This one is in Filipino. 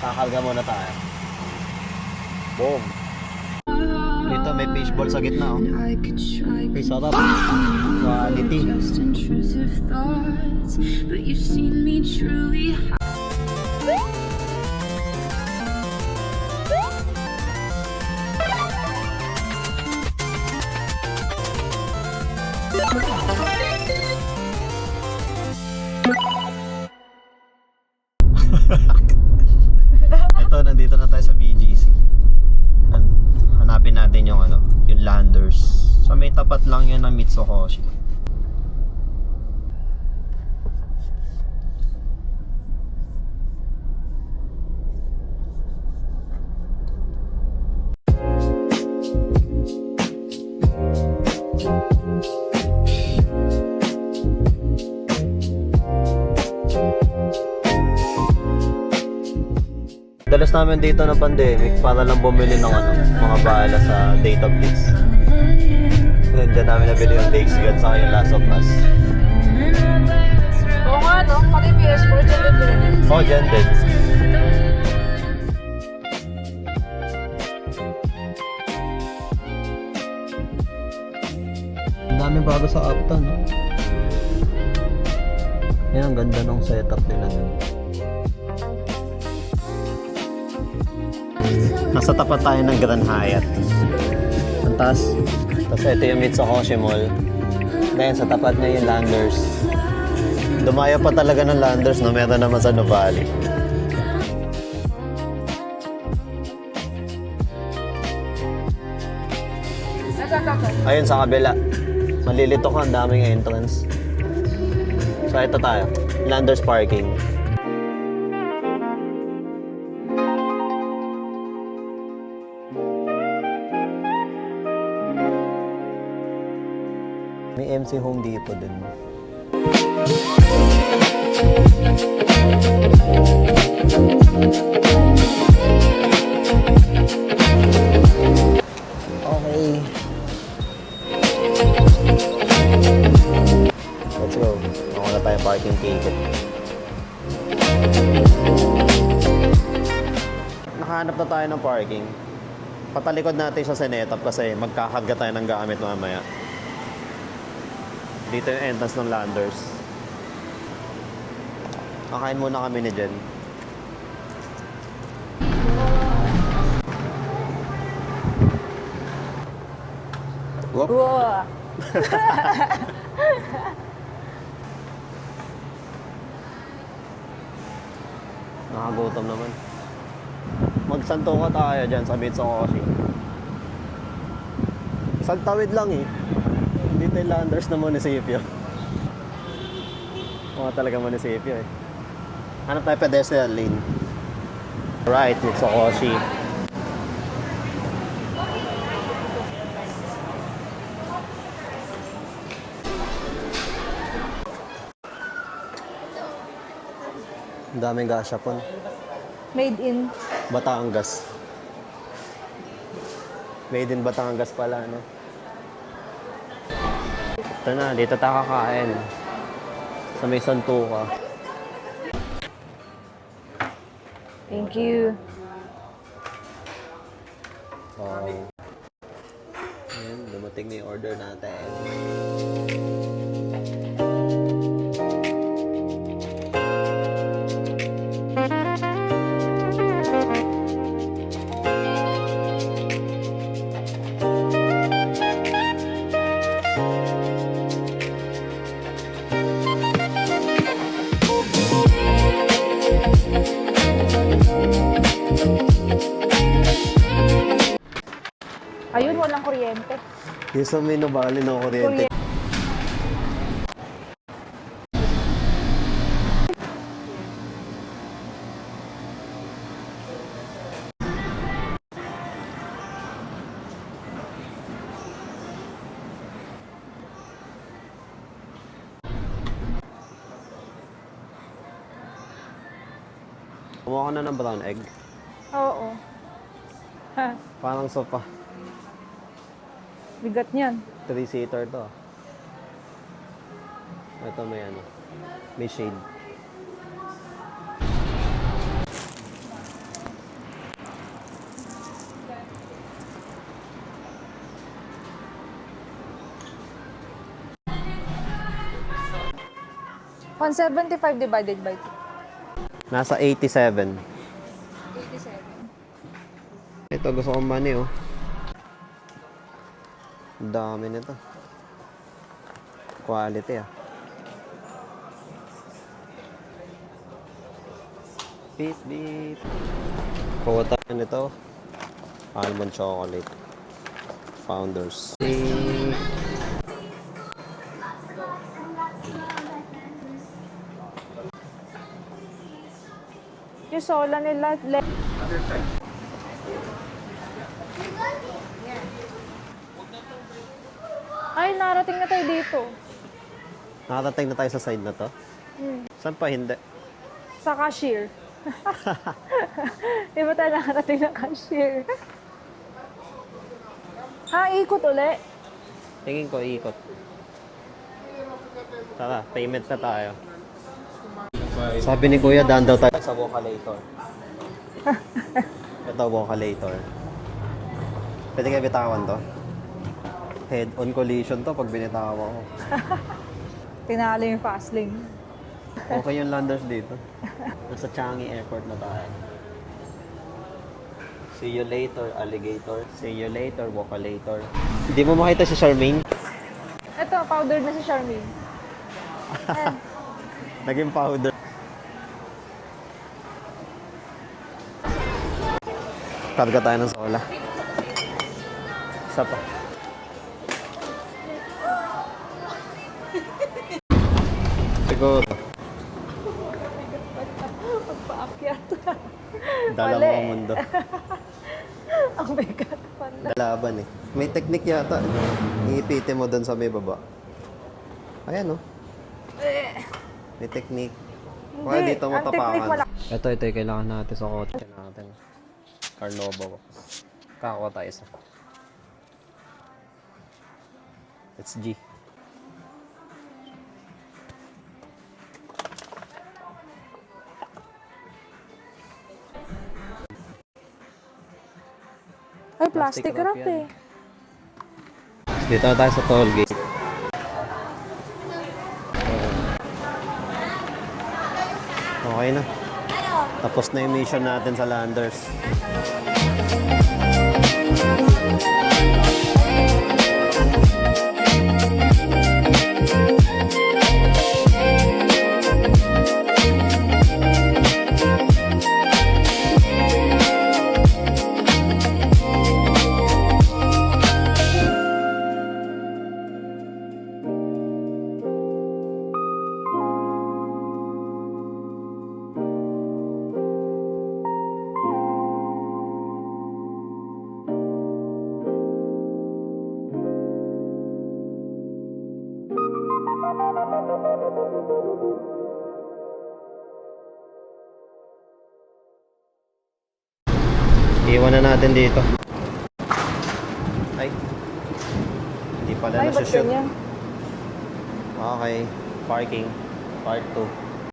Kakarga muna tayo. Boom. Dito may fishball sa gitna, oh. Ay, sarap. Quality. Ito, nandito na tayo sa BGC. Hanapin natin yung yung Landers. So may tapat lang yun ng Mitsukoshi. Dalas namin dito ng pandemic para lang bumili ng mga bala sa Data Blitz. Diyan namin nabili yung Days Gone sa yung Last of Us. Oo nga, no? Pati PS4 dyan din bilhin. Oh, dyan din. Ang daming bago sa Uptown, no? Yan, ang ganda ng setup nila dun. Nasa tapat tayo ng Grand Hyatt. Ang taas. Tapos ito yung Mitsukoshi Mall. Dahil sa tapat na yung Landers. Dumaya pa talaga ng Landers, no? Meron naman sa Nuvali. Ayun sa kabila. Malilito ka, ang daming entrance. So ito tayo. Landers Parking. May MC Home Depot din. Okay. Let's go. Ako na tayo parking ticket. Nakahanap na tayo ng parking. Patalikod natin sa Senetap kasi magkakarga tayo ng gamit mamaya. Dito yung entrance ng Landers. Kakain muna kami ni Jen. Whoop. Wow. Nakagutom naman. Magsantungo tayo dyan sa Mitsukoshi. Isang tawid lang eh. Dito yung Landers na munisipyo. Mga talaga munisipyo eh. Hanap tayo pedestrian lane. Right, Mitsukoshi. Ang daming gashapon. Made in. Batangas. Made in Batangas pala, no? Ito na, dito tayo kakain. Sa may Santuca. Thank you. Okay. Ayan, dumating na yung order natin. Ayun, walang kuryente. Yung sa may nabali ng kuryente. Kumuha ka na ng brown egg. Oo. Ha, Parang sopa. bigat niyan. 3-seater to. Ito may may shade. 175 divided by 2. Nasa 87. 87. Ito, gusto kong money, oh. Ang dami nito. Quality, ah. Beep, beep. Quota nito. Almond chocolate. Founders. Yung sola nila, ay, narating na tayo dito. Nakatating na tayo sa side na to. Saan pa hindi? Sa cashier. Di ba tayo nakarating na cashier? Ha, ikot uli. Tingin ko, ikot. Tara, payment na tayo. Sabi ni Kuya, daan daw tayo sa Vocalator. Ito, Vocalator. Pwede kayo bitawan to? Head-on collision to pag binitawa ko. Tinalo yung fast lane. Okay yung landers dito. Nasa Changi Airport na tayo. See you later, alligator. See you later, Vocalator. Hindi mo makita si Charmaine? Ito, powdered na si Charmaine. Naging powder. Karga tayo ng sola. Isa pa. Siguro. Magpaakyat. Dalawang mundo. Ang bigat pala. Dalaban eh. May technique yata. Iipitin mo doon sa may baba. Ayan oh. May technique. Kaya Hindi, dito mo ang technique wala. tapakan. Ito yung kailangan natin sa kotse natin. Carnovo. Kakakuha tayo isa. It's G. Ay, plastic wrap yan. eh. Dito na tayo sa toll gate. Okay na. Tapos na yung mission natin sa landers. Iwan na natin dito. Ay. Hindi pala Ay, ba't nasushoot. ganyan? Okay. Parking. Part 2.